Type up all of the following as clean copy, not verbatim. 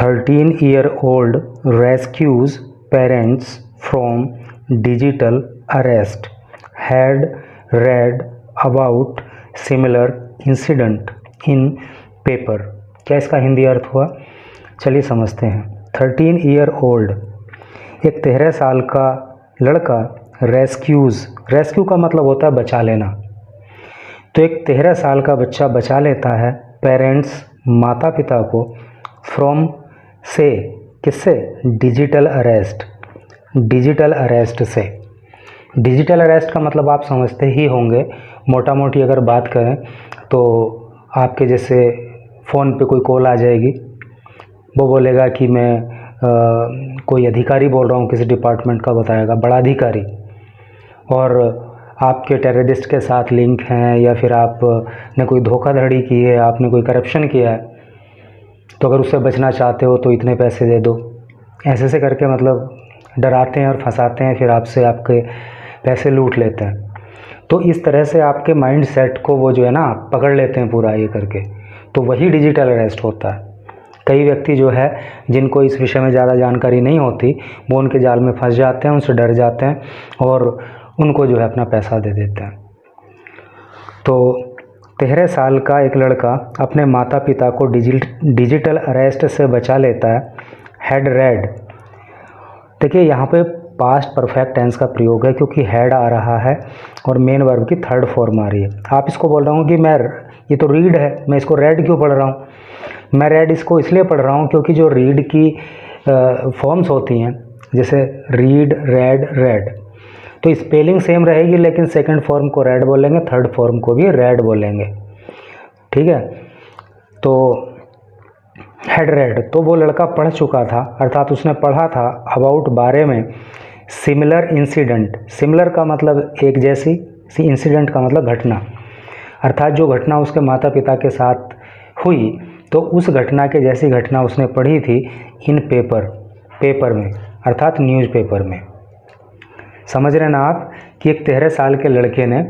13-year-old rescues parents from digital arrest. Had read about similar incident in paper. क्या इसका हिंदी अर्थ हुआ? चलिए समझते हैं। 13-year-old, एक 13 साल का लड़का रेस्क्यू का मतलब होता है बचा लेना। तो एक 13 साल का बच्चा बचा लेता है पेरेंट्स, माता पिता को, फ्रॉम से, किससे? डिजिटल अरेस्ट से। डिजिटल अरेस्ट का मतलब आप समझते ही होंगे। मोटा मोटी अगर बात करें तो आपके जैसे फ़ोन पे कोई कॉल आ जाएगी, वो बोलेगा कि मैं कोई अधिकारी बोल रहा हूँ, किसी डिपार्टमेंट का बताएगा, बड़ा अधिकारी, और आपके टेररिस्ट के साथ लिंक हैं या फिर आपने कोई धोखाधड़ी की है, आपने कोई करप्शन किया है, तो अगर उससे बचना चाहते हो तो इतने पैसे दे दो। ऐसे से करके मतलब डराते हैं और फंसाते हैं, फिर आपसे आपके पैसे लूट लेते हैं। तो इस तरह से आपके माइंड सेट को वो जो है ना पकड़ लेते हैं पूरा ये करके, तो वही डिजिटल अरेस्ट होता है। कई व्यक्ति जो है जिनको इस विषय में ज़्यादा जानकारी नहीं होती, वो उनके जाल में फंस जाते हैं, उनसे डर जाते हैं और उनको जो है अपना पैसा दे देते हैं। तो 13 साल का एक लड़का अपने माता पिता को डिजिटल अरेस्ट से बचा लेता है। हैड रेड, देखिए यहाँ पे पास्ट परफेक्ट टेंस का प्रयोग है क्योंकि हैड आ रहा है और मेन वर्ब की थर्ड फॉर्म आ रही है। आप इसको बोल रहा हूँ कि मैं, ये तो रीड है, मैं इसको रेड क्यों पढ़ रहा हूँ? मैं रेड इसको इसलिए पढ़ रहा हूँ क्योंकि जो रीड की फॉर्म्स होती हैं, जैसे रीड, रेड, तो स्पेलिंग सेम रहेगी, लेकिन सेकंड फॉर्म को रेड बोलेंगे, थर्ड फॉर्म को भी रेड बोलेंगे, ठीक है। तो हैड रेड, तो वो लड़का पढ़ चुका था, अर्थात उसने पढ़ा था, अबाउट, बारे में, सिमिलर इंसिडेंट, सिमिलर का मतलब एक जैसी, इंसिडेंट का मतलब घटना, अर्थात जो घटना उसके माता पिता के साथ हुई, तो उस घटना के जैसी घटना उसने पढ़ी थी इन पेपर में, अर्थात न्यूज़पेपर में। समझ रहे ना आप कि एक 13 साल के लड़के ने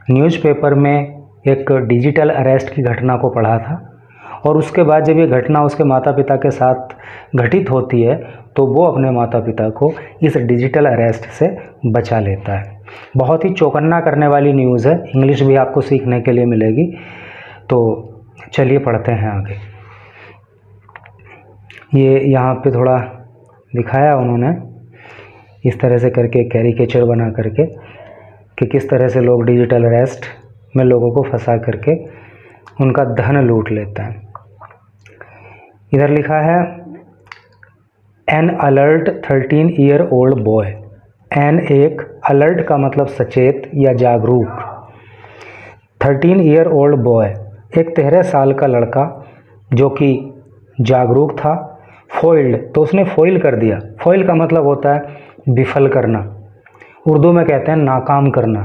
न्यूज़पेपर में एक डिजिटल अरेस्ट की घटना को पढ़ा था, और उसके बाद जब ये घटना उसके माता पिता के साथ घटित होती है तो वो अपने माता पिता को इस डिजिटल अरेस्ट से बचा लेता है। बहुत ही चौकन्ना करने वाली न्यूज़ है, इंग्लिश भी आपको सीखने के लिए मिलेगी। तो चलिए पढ़ते हैं आगे। ये यहाँ पे थोड़ा दिखाया उन्होंने इस तरह से करके, कैरिकेचर बना करके, कि किस तरह से लोग डिजिटल अरेस्ट में लोगों को फंसा करके उनका धन लूट लेते हैं। इधर लिखा है an alert 13-year-old boy. An एक, अलर्ट का मतलब सचेत या जागरूक। 13-year-old बॉय, एक 13 साल का लड़का जो कि जागरूक था। फॉइल्ड, तो उसने फॉइल कर दिया। फॉइल का मतलब होता है विफल करना, उर्दू में कहते हैं नाकाम करना।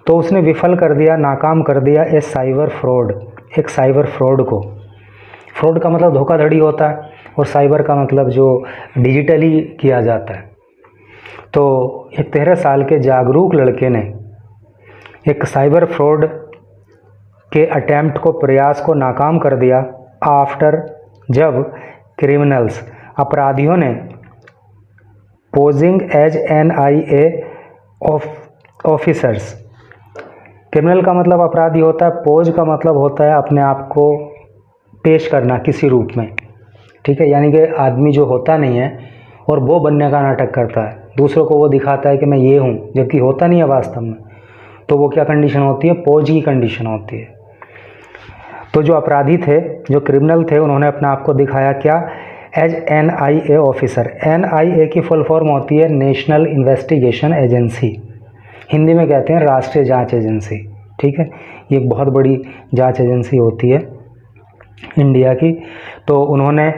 तो उसने विफल कर दिया, नाकाम कर दिया ए साइबर फ्रॉड, एक साइबर फ्रॉड को। फ्रॉड का मतलब धोखाधड़ी होता है, और साइबर का मतलब जो डिजिटली किया जाता है। तो एक 13 साल के जागरूक लड़के ने एक साइबर फ्रॉड के अटेम्प्ट को, प्रयास को नाकाम कर दिया। आफ्टर, जब क्रिमिनल्स, अपराधियों ने, posing as NIA officers, criminal का मतलब अपराधी होता है, पोज का मतलब होता है अपने आप को पेश करना किसी रूप में, ठीक है। यानी कि आदमी जो होता नहीं है और वो बनने का नाटक करता है, दूसरों को वो दिखाता है कि मैं ये हूँ, जबकि होता नहीं है वास्तव में। तो वो क्या कंडीशन होती है? पोज की कंडीशन होती है। तो जो अपराधी थे, जो क्रिमिनल थे, उन्होंने अपने आप को दिखाया क्या? As NIA officer. NIA की फुल फॉर्म होती है नेशनल इन्वेस्टिगेशन एजेंसी, हिंदी में कहते हैं राष्ट्रीय जांच एजेंसी, ठीक है। ये एक बहुत बड़ी जांच एजेंसी होती है इंडिया की। तो उन्होंने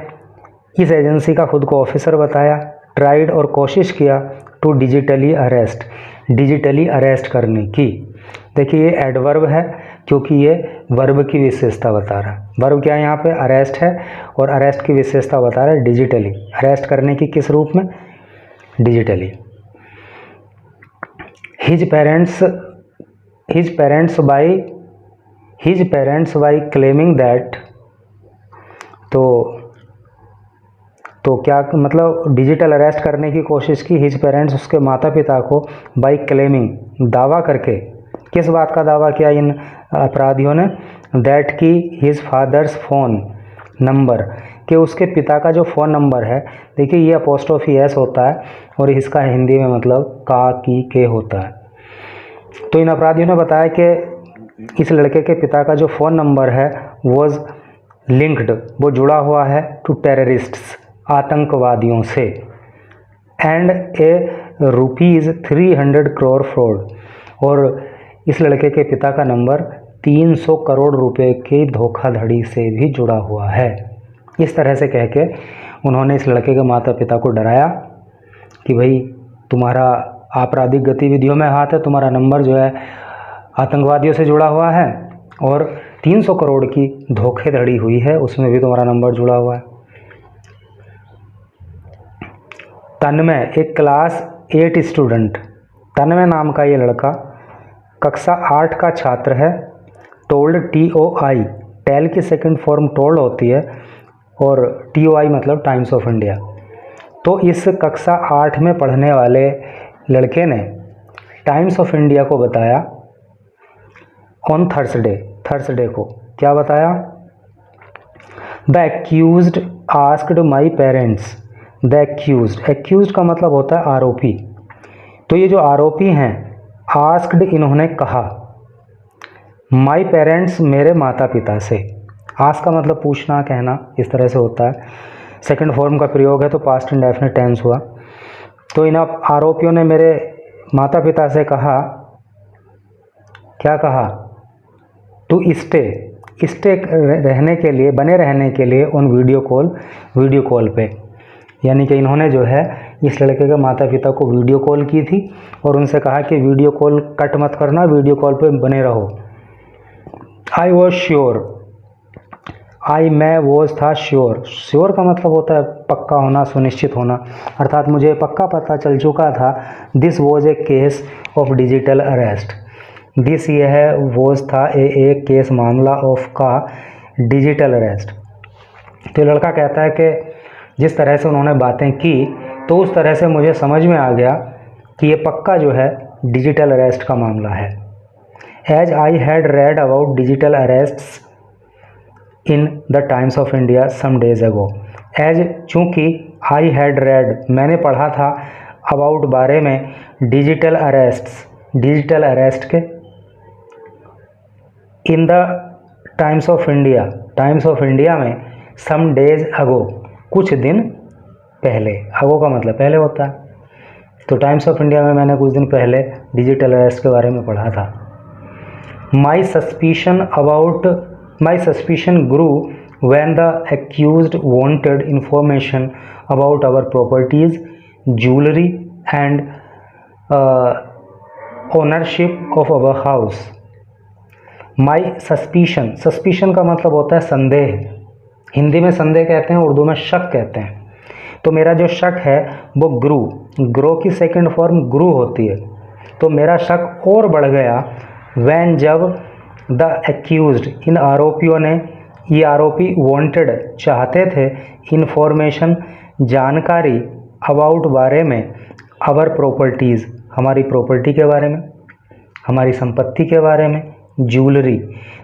इस एजेंसी का खुद को ऑफिसर बताया। ट्राइड, और कोशिश किया, टू डिजिटली अरेस्ट करने की। देखिए ये एडवर्ब है क्योंकि ये वर्ब की विशेषता बता रहा है। वर्ब क्या है यहाँ पे? अरेस्ट है, और अरेस्ट की विशेषता बता रहा है डिजिटली, अरेस्ट करने की किस रूप में? Digitally. His parents by claiming that, तो तो क्या मतलब डिजिटल अरेस्ट करने की कोशिश की हिज पेरेंट्स, उसके माता पिता को, बाई क्लेमिंग, दावा करके। किस बात का दावा किया इन अपराधियों ने? दैट की हिज फादर्स फ़ोन नंबर, कि उसके पिता का जो फ़ोन नंबर है, देखिए ये अपोस्ट्रोफी एस होता है और इसका हिंदी में मतलब का की के होता है। तो इन अपराधियों ने बताया कि इस लड़के के पिता का जो फ़ोन नंबर है वॉज लिंक्ड, वो जुड़ा हुआ है टू टेररिस्ट्स, आतंकवादियों से, एंड ए ₹300 करोड़ फ्रॉड, और इस लड़के के पिता का नंबर 300 करोड़ रुपए की धोखाधड़ी से भी जुड़ा हुआ है। इस तरह से कह के उन्होंने इस लड़के के माता पिता को डराया कि भाई तुम्हारा आपराधिक गतिविधियों में हाथ है, तुम्हारा नंबर जो है आतंकवादियों से जुड़ा हुआ है, और 300 करोड़ की धोखाधड़ी हुई है, उसमें भी तुम्हारा नंबर जुड़ा हुआ है। तन्मय, एक क्लास 8 स्टूडेंट, तन्मय नाम का ये लड़का कक्षा 8 का छात्र है। टोल्ड, TOI, टेल की सेकंड फॉर्म टोल्ड होती है, और TOI मतलब टाइम्स ऑफ इंडिया। तो इस कक्षा 8 में पढ़ने वाले लड़के ने टाइम्स ऑफ इंडिया को बताया ऑन थर्सडे को, क्या बताया? The accused asked my parents, the accused का मतलब होता है आरोपी। तो ये जो आरोपी हैं, आस्क्ड इन्होंने कहा, माई पेरेंट्स मेरे माता पिता से। आस्क का मतलब पूछना, कहना, इस तरह से होता है। सेकंड फॉर्म का प्रयोग है तो पास्ट इंडेफिनिट टेंस हुआ। तो इन आरोपियों ने मेरे माता पिता से कहा, क्या कहा? टू स्टे रहने के लिए, बने रहने के लिए ऑन वीडियो कॉल पे, यानी कि इन्होंने जो है इस लड़के के माता पिता को वीडियो कॉल की थी और उनसे कहा कि वीडियो कॉल कट मत करना, वीडियो कॉल पे बने रहो। आई वॉज श्योर, मैं वॉज था श्योर का मतलब होता है पक्का होना, सुनिश्चित होना, अर्थात मुझे पक्का पता चल चुका था। This was a case of digital arrest, this ये है, वॉज था, एक केस मामला, ऑफ का डिजिटल अरेस्ट। तो लड़का कहता है कि जिस तरह से उन्होंने बातें की तो उस तरह से मुझे समझ में आ गया कि ये पक्का जो है डिजिटल अरेस्ट का मामला है। As I had read about digital arrests in the Times of India some days ago, as चूँकि आई हैड रेड मैंने पढ़ा था, अबाउट बारे में, डिजिटल अरेस्ट के, इन द टाइम्स ऑफ इंडिया में, सम डेज अगो कुछ दिन पहले, अगो का मतलब पहले होता है, तो टाइम्स ऑफ इंडिया में मैंने कुछ दिन पहले डिजिटल अरेस्ट के बारे में पढ़ा था। My suspicion grew when the accused wanted information about our properties, jewellery and ownership of our house. My suspicion का मतलब होता है संदेह, हिंदी में संदेह कहते हैं, उर्दू में शक कहते हैं। तो मेरा जो शक है वो ग्रो की सेकंड फॉर्म गुरु होती है, तो मेरा शक और बढ़ गया वैन, जब द एक्यूज्ड, इन आरोपियों ने, ये आरोपी वांटेड चाहते थे, इन्फॉर्मेशन जानकारी, अबाउट बारे में, आवर प्रॉपर्टीज़ हमारी प्रॉपर्टी के बारे में, हमारी संपत्ति के बारे में, ज्वेलरी,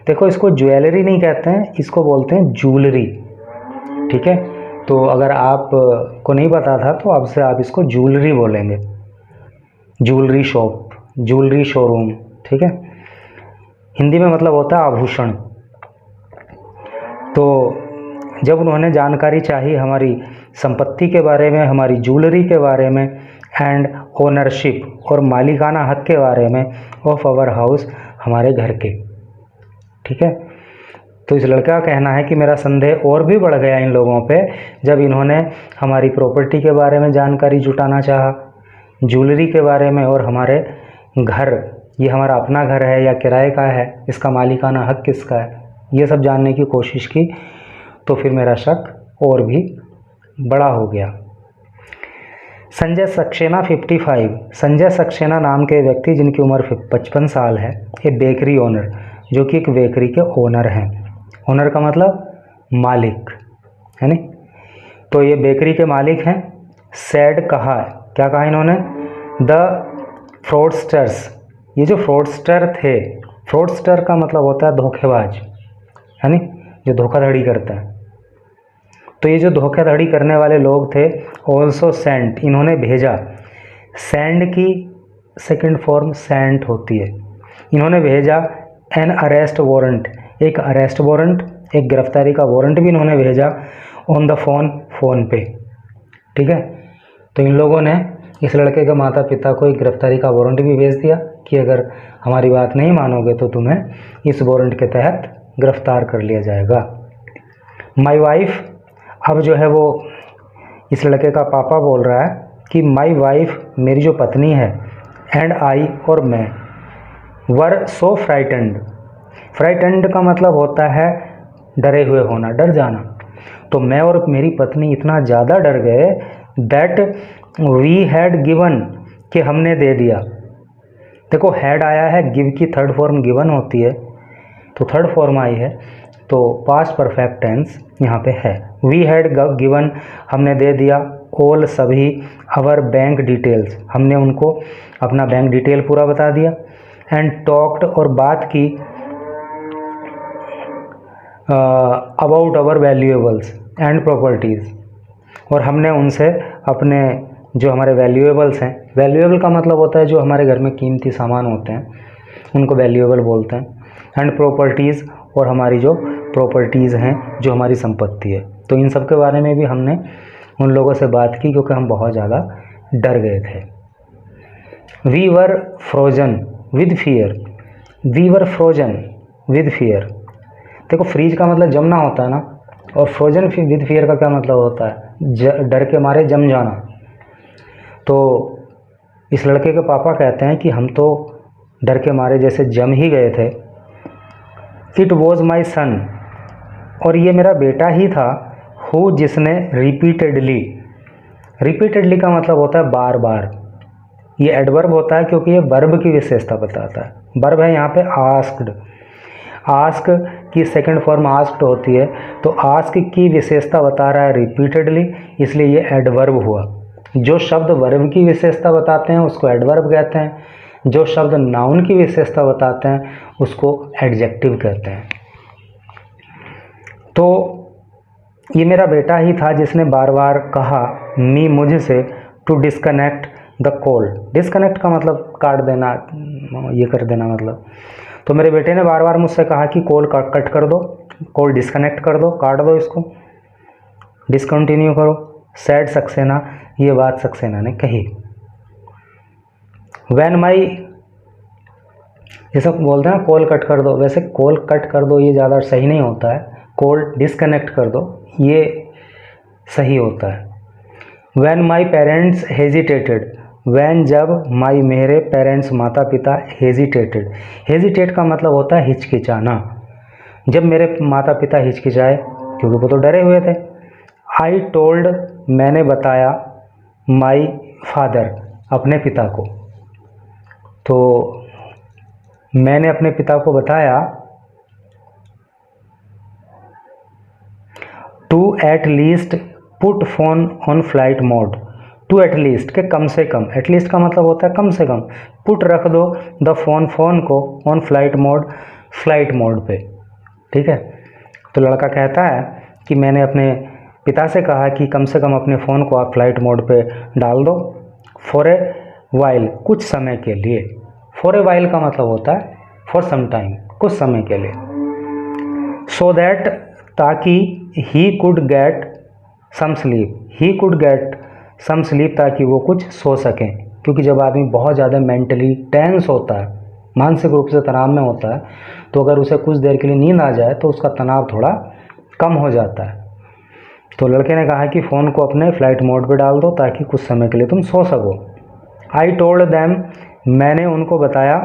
देखो इसको ज्वेलरी नहीं कहते हैं, इसको बोलते हैं ज्वेलरी, ठीक है। तो अगर आप को नहीं पता था तो अब से आप इसको ज्वेलरी बोलेंगे, ज्वेलरी शॉप, ज्वेलरी शोरूम, ठीक है। हिंदी में मतलब होता है आभूषण। तो जब उन्होंने जानकारी चाहिए हमारी संपत्ति के बारे में, हमारी ज्वेलरी के बारे में, एंड ओनरशिप और मालिकाना हक के बारे में, ऑफ आवर हाउस हमारे घर के, ठीक है। तो इस लड़का का कहना है कि मेरा संदेह और भी बढ़ गया इन लोगों पे जब इन्होंने हमारी प्रॉपर्टी के बारे में जानकारी जुटाना चाहा, ज्वेलरी के बारे में, और हमारे घर, ये हमारा अपना घर है या किराए का है, इसका मालिकाना हक किसका है, ये सब जानने की कोशिश की। तो फिर मेरा शक और भी बड़ा हो गया। संजय सक्सेना 55, संजय सक्सेना नाम के व्यक्ति जिनकी उम्र 55 साल है, ये बेकरी ओनर, जो कि एक बेकरी के ओनर हैं। ओनर का मतलब मालिक है नहीं। तो ये बेकरी के मालिक हैं। सैड कहा, क्या कहा इन्होंने, द फ्रॉडस्टर्स, ये जो फ्रॉडस्टर थे, फ्रॉडस्टर का मतलब होता है धोखेबाज, यानी जो धोखाधड़ी करता है। तो ये जो धोखाधड़ी करने वाले लोग थे, ऑल्सो सेंट, इन्होंने भेजा, सेंड की सेकंड फॉर्म सेंट होती है, इन्होंने भेजा एन अरेस्ट वारंट, एक अरेस्ट वारंट, एक गिरफ्तारी का वारंट भी इन्होंने भेजा ऑन द फ़ोन पे। ठीक है, तो इन लोगों ने इस लड़के के माता पिता को एक गिरफ्तारी का वारंट भी भेज दिया कि अगर हमारी बात नहीं मानोगे तो तुम्हें इस वारंट के तहत गिरफ्तार कर लिया जाएगा। माई वाइफ, अब जो है वो इस लड़के का पापा बोल रहा है कि माई वाइफ, मेरी जो पत्नी है, एंड आई, और मैं, वर सो फ्राइटेंड, फ्राइटेंड का मतलब होता है डरे हुए होना, डर जाना। तो मैं और मेरी पत्नी इतना ज़्यादा डर गए दैट वी हैड गिवन, कि हमने दे दिया। देखो हैड आया है, गिव की थर्ड फॉर्म गिवन होती है, तो थर्ड फॉर्म आई है, तो पास्ट परफेक्ट टेंस यहाँ पे है। वी हैड गिवन, हमने दे दिया, ऑल सभी, अवर बैंक डिटेल्स, हमने उनको अपना बैंक डिटेल पूरा बता दिया, एंड टॉक्ड, और बात की, about our valuables and properties, और हमने उनसे अपने जो हमारे वैल्यूएबल्स हैं, वैल्यूएबल का मतलब होता है जो हमारे घर में कीमती सामान होते हैं उनको वैल्यूएबल बोलते हैं, एंड प्रॉपर्टीज़, और हमारी जो प्रॉपर्टीज़ हैं जो हमारी संपत्ति है, तो इन सब के बारे में भी हमने उन लोगों से बात की क्योंकि हम बहुत ज़्यादा डर गए थे। We were frozen with fear, we were frozen with fear, देखो फ्रीज का मतलब जमना होता है ना, और फ्रोजन विद फियर का क्या मतलब होता है, डर के मारे जम जाना। तो इस लड़के के पापा कहते हैं कि हम तो डर के मारे जैसे जम ही गए थे। इट वॉज माई सन, और ये मेरा बेटा ही था, हु, जिसने रिपीटेडली, रिपीटेडली का मतलब होता है बार बार, ये एडवर्ब होता है क्योंकि ये वर्ब की विशेषता बताता है। वर्ब है यहाँ पे आस्क्ड, आस्क की सेकंड फॉर्म आस्क्ड होती है, तो आस्क की विशेषता बता रहा है रिपीटेडली, इसलिए ये एडवर्ब हुआ। जो शब्द वर्ब की विशेषता बताते हैं उसको एडवर्ब कहते हैं, जो शब्द नाउन की विशेषता बताते हैं उसको एडजेक्टिव कहते हैं। तो ये मेरा बेटा ही था जिसने बार बार कहा मी, मुझसे, to disconnect the call, disconnect का मतलब काट देना, ये कर देना मतलब, तो मेरे बेटे ने बार बार मुझसे कहा कि कॉल कट कर दो, कॉल डिस्कनेक्ट कर दो, काट दो इसको, डिसकंटिन्यू करो। सैड सक्सेना, ये बात सक्सेना ने कही। व्हेन माई, ये सब बोलते हैं ना कॉल कट कर दो, वैसे कॉल कट कर दो ये ज़्यादा सही नहीं होता है, कॉल डिस्कनेक्ट कर दो ये सही होता है। When my parents hesitated, when जब, माई मेरे, पेरेंट्स माता पिता, हेजिटेटेड, हेजिटेट का मतलब होता है हिचकिचाना, जब मेरे माता पिता हिचकिचाए क्योंकि वो तो डरे हुए थे। आई टोल्ड, मैंने बताया, माई फादर, अपने पिता को, तो मैंने अपने पिता को बताया, to at least put phone on flight mode, to at least के कम से कम, एटलीस्ट का मतलब होता है कम से कम, पुट रख दो, द फोन, फोन को, on flight mode, flight mode पे। ठीक है, तो लड़का कहता है कि मैंने अपने पिता से कहा कि कम से कम अपने फ़ोन को आप फ्लाइट मोड पे डाल दो, फॉर ए वाइल, कुछ समय के लिए। फॉर ए वाइल का मतलब होता है फॉर सम टाइम, कुछ समय के लिए। सो दैट, ताकि, he could get some sleep, he could get some sleep, ताकि वो कुछ सो सकें, क्योंकि जब आदमी बहुत ज़्यादा मेंटली टेंस होता है, मानसिक रूप से तनाव में होता है, तो अगर उसे कुछ देर के लिए नींद आ जाए तो उसका तनाव थोड़ा कम हो जाता है। तो लड़के ने कहा कि फ़ोन को अपने फ्लाइट मोड पे डाल दो ताकि कुछ समय के लिए तुम सो सको। आई टोल्ड दैम, मैंने उनको बताया,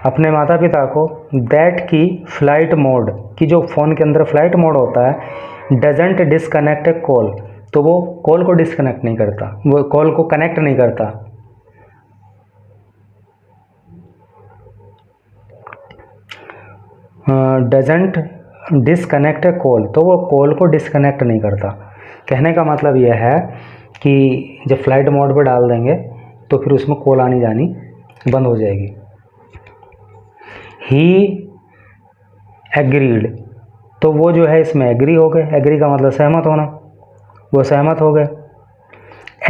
अपने माता पिता को, दैट की फ्लाइट मोड, कि जो फ़ोन के अंदर फ्लाइट मोड होता है, डजेंट डिसकनेक्ट ए कॉल, तो वो कॉल को डिसकनेक्ट नहीं करता, वो कॉल को कनेक्ट नहीं करता। डजेंट डिसकनेक्ट ए कॉल, तो वो कॉल को डिसकनेक्ट नहीं करता। कहने का मतलब यह है कि जब फ्लाइट मोड पर डाल देंगे तो फिर उसमें कॉल आनी जानी बंद हो जाएगी। ही एग्रीड, तो वो जो है इसमें एग्री हो गए। एग्री का मतलब सहमत होना, वो सहमत हो गए।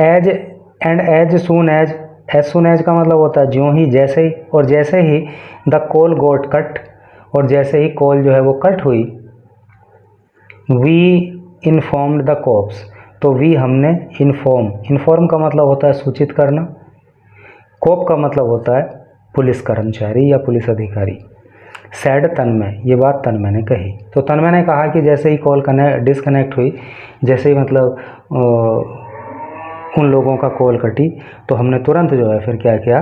As and as soon as का मतलब होता है ज्यों ही, जैसे ही, और जैसे ही द कॉल गॉट कट, और जैसे ही कॉल जो है वो कट हुई, वी इन्फॉर्म्ड द कॉप्स, तो वी हमने इन्फॉर्म का मतलब होता है सूचित करना, कोप का मतलब होता है पुलिस कर्मचारी या पुलिस अधिकारी। सैड तन्मय, ये बात तन्मय ने कही। तो तन्मय ने कहा कि जैसे ही कॉल डिस्कनेक्ट हुई, जैसे ही मतलब उन लोगों का कॉल कटी, तो हमने तुरंत जो है फिर क्या किया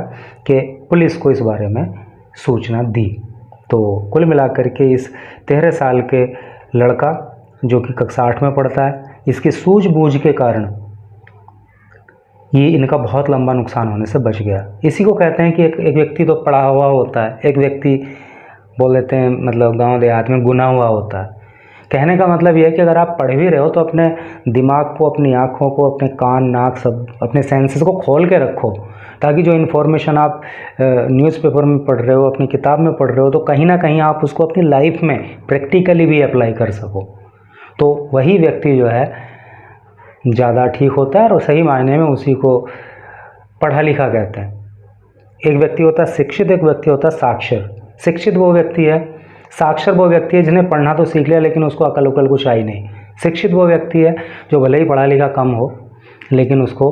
कि पुलिस को इस बारे में सूचना दी। तो कुल मिलाकर के इस 13 साल के लड़का जो कि कक्षा 8 में पढ़ता है, इसकी सूझबूझ के कारण ये इनका बहुत लंबा नुकसान होने से बच गया। इसी को कहते हैं कि एक व्यक्ति तो पढ़ा हुआ होता है, एक व्यक्ति बोल देते हैं मतलब गांव देहात में गुना हुआ होता है। कहने का मतलब यह है कि अगर आप पढ़ भी रहे हो तो अपने दिमाग को, अपनी आँखों को, अपने कान नाक सब अपने सेंसेस को खोल के रखो, ताकि जो इन्फॉर्मेशन आप न्यूज़पेपर में पढ़ रहे हो, अपनी किताब में पढ़ रहे हो, तो कहीं ना कहीं आप उसको अपनी लाइफ में प्रैक्टिकली भी अप्लाई कर सको। तो वही व्यक्ति जो है ज़्यादा ठीक होता है, और सही मायने में उसी को पढ़ा लिखा कहते हैं। एक व्यक्ति होता है शिक्षित, एक व्यक्ति होता है साक्षर। शिक्षित वो व्यक्ति है, साक्षर वो व्यक्ति है जिन्हें पढ़ना तो सीख लिया लेकिन उसको अकल उकल कुछ आई नहीं। शिक्षित वो व्यक्ति है जो भले ही पढ़ा लिखा कम हो लेकिन उसको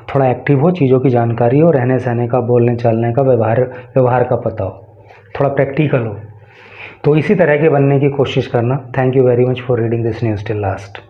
थोड़ा एक्टिव हो, चीज़ों की जानकारी हो, रहने सहने का, बोलने चालने का, व्यवहार का पता हो, थोड़ा प्रैक्टिकल हो। तो इसी तरह के बनने की कोशिश करना। Thank you very much for reading this news till last.